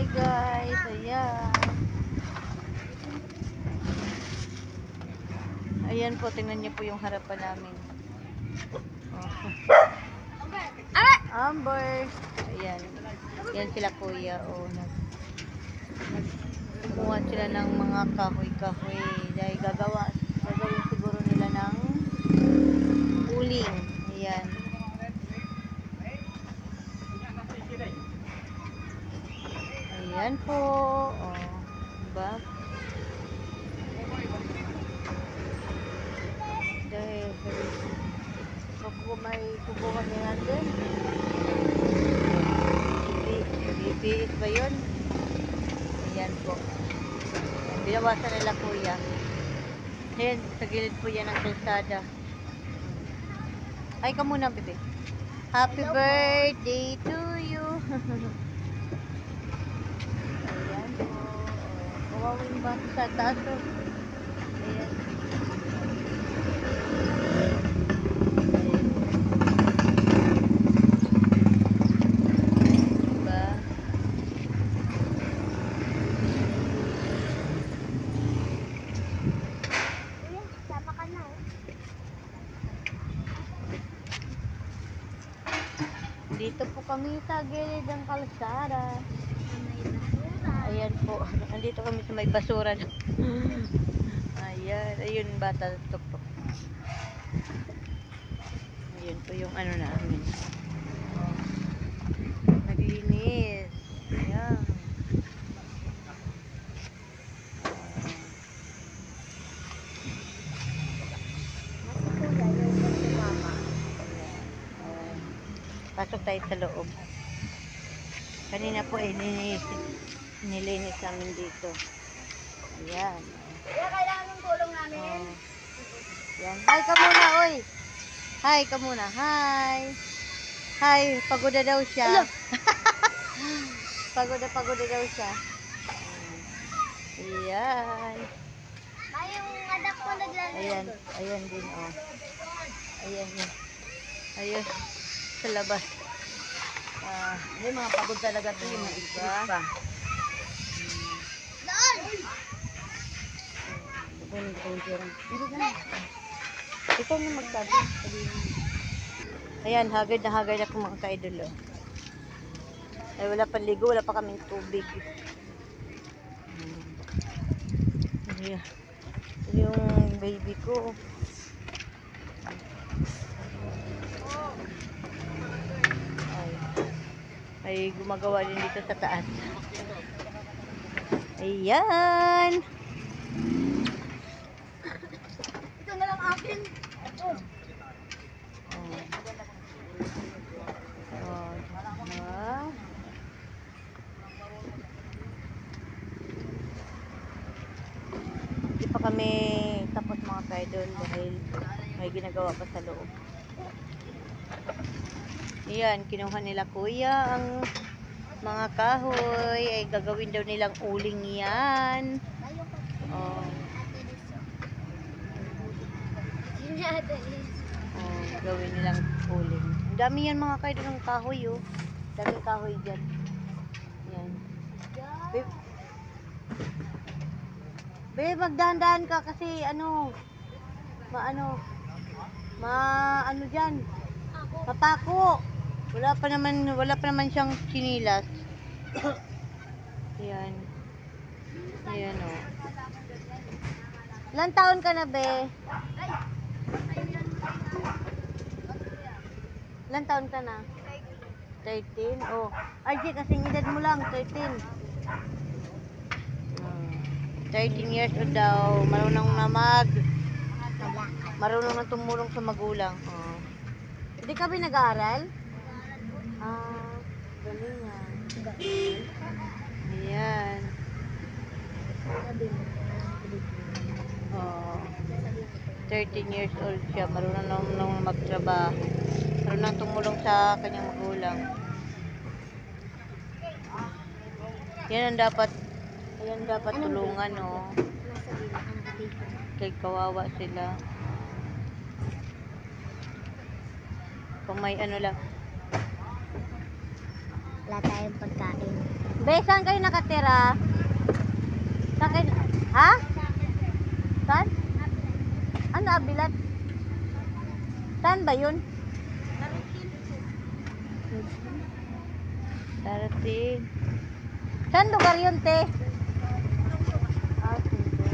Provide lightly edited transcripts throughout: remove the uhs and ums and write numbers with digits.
Hi guys, ayan. Ayan po, tingnan niyo po yung harapan namin. Oh. Amber. Ayan. Yan sila kuya. Oh, kumuha sila ng mga kahoy-kahoy. Dahil gagawin siguro nila ng uling. Ayan. Ayan po. Oh, diba? Dahil may kukuha niya natin. Bibihis ba yun? Ayan po. Binawasan nila kuya. Ayan, sa gilid po yan ang kalsada. Ay ka muna, bebe. Happy birthday to you. Ayan po. Kawawin ba sa taas po? Ayan. Dito po kami sa gilid ng kalsada. Ayan po. Andito kami sa may basura. Ayan. Ayun bata. Tuktok. Ayun po yung ano namin. Naglinis. Ayan. Pasok tayo sa loob. Kanina po nilinis namin dito. Ayan. Kaya kailangan ng tulong namin. Ayan. Hi ka muna, oy. Hi ka muna. Hi. Hi. Pagoda daw siya. pagoda daw siya. Ayan. May yung anak ko naglalaro. Ayan. Ayan din, oh. Ayan yun. Ayun. Sa labas. May mga pagod talaga ito yung iba. Ito na magsabi. Ayan, hagad na hagad ako mga ka-idol. Ay, wala pang ligo, wala pa kaming tubig. Ayan. Yung baby ko. Ay gumagawa din dito sa taas. Ayan. Ito na lang akin. Ito. Hindi pa kami tapos mga kaidol dahil may ginagawa pa sa loob. Ayan, kinuha nila kuya ang mga kahoy. Ay gagawin daw nilang uling yan. Oh. Oh, gawin nilang uling. Ang dami yan mga kaidol ng kahoy, oh. Daming kahoy dyan. Yan. Babe, magdahan-dahan ka kasi ano dyan. Papako. Wala pa naman siyang sinilas. Ayan. Ayan, oh. Ilang taon ka na, be? Ilang taon ka na? 13? Oh. RJ, kasing edad mo lang, 13. 13 years old daw. Marunong na tumulong sa magulang. Oh. Hindi ka ba nag-aaral? Galing yan. Ayan. Oh. 13 years old siya. Marunong na magtrabaho. Marunong tumulong sa kanyang magulang. Yan ang dapat tulungan, no? Kay kawawa sila. Kung may ano lang. Wala tayong pagkain. Be, saan kayo nakatira? Saan kayo? Ha? Saan? Ano, Abilat? Saan ba yun? Darating. Saan lugar yun, te? Ah, Sundo.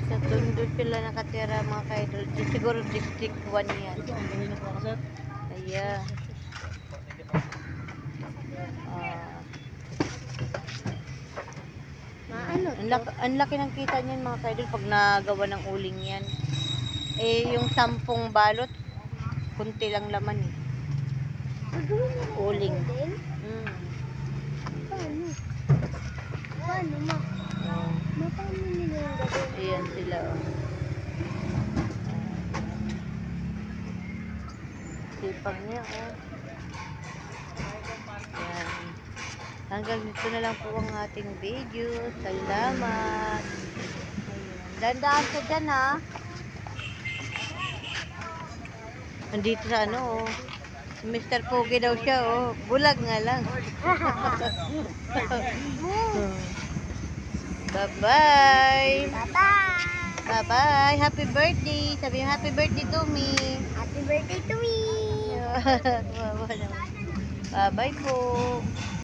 Sa Tondo sila nakatira mga ka-idol. Siguro District 1 yan. Ayan. Ang laki ng kita niyan mga ka-idol pag nagawa ng uling yan. Eh, yung 10 balot, kunti lang laman eh. Uling. Paano? Paano, ma? Oh. Ma, paano nila yung gagawin? Ayan sila. Oh. Sipag niya. Oh. Ayan. Hanggang dito na lang po ang ating video. Salamat. Ayan. Dandaan ka dyan ha. Nandito sa ano oh. Mr. Pogi daw siya oh. Bulag nga lang. Bye-bye. Bye-bye! Bye-bye. Happy birthday. Sabi mo happy birthday to me. Happy birthday to me! Bye-bye po.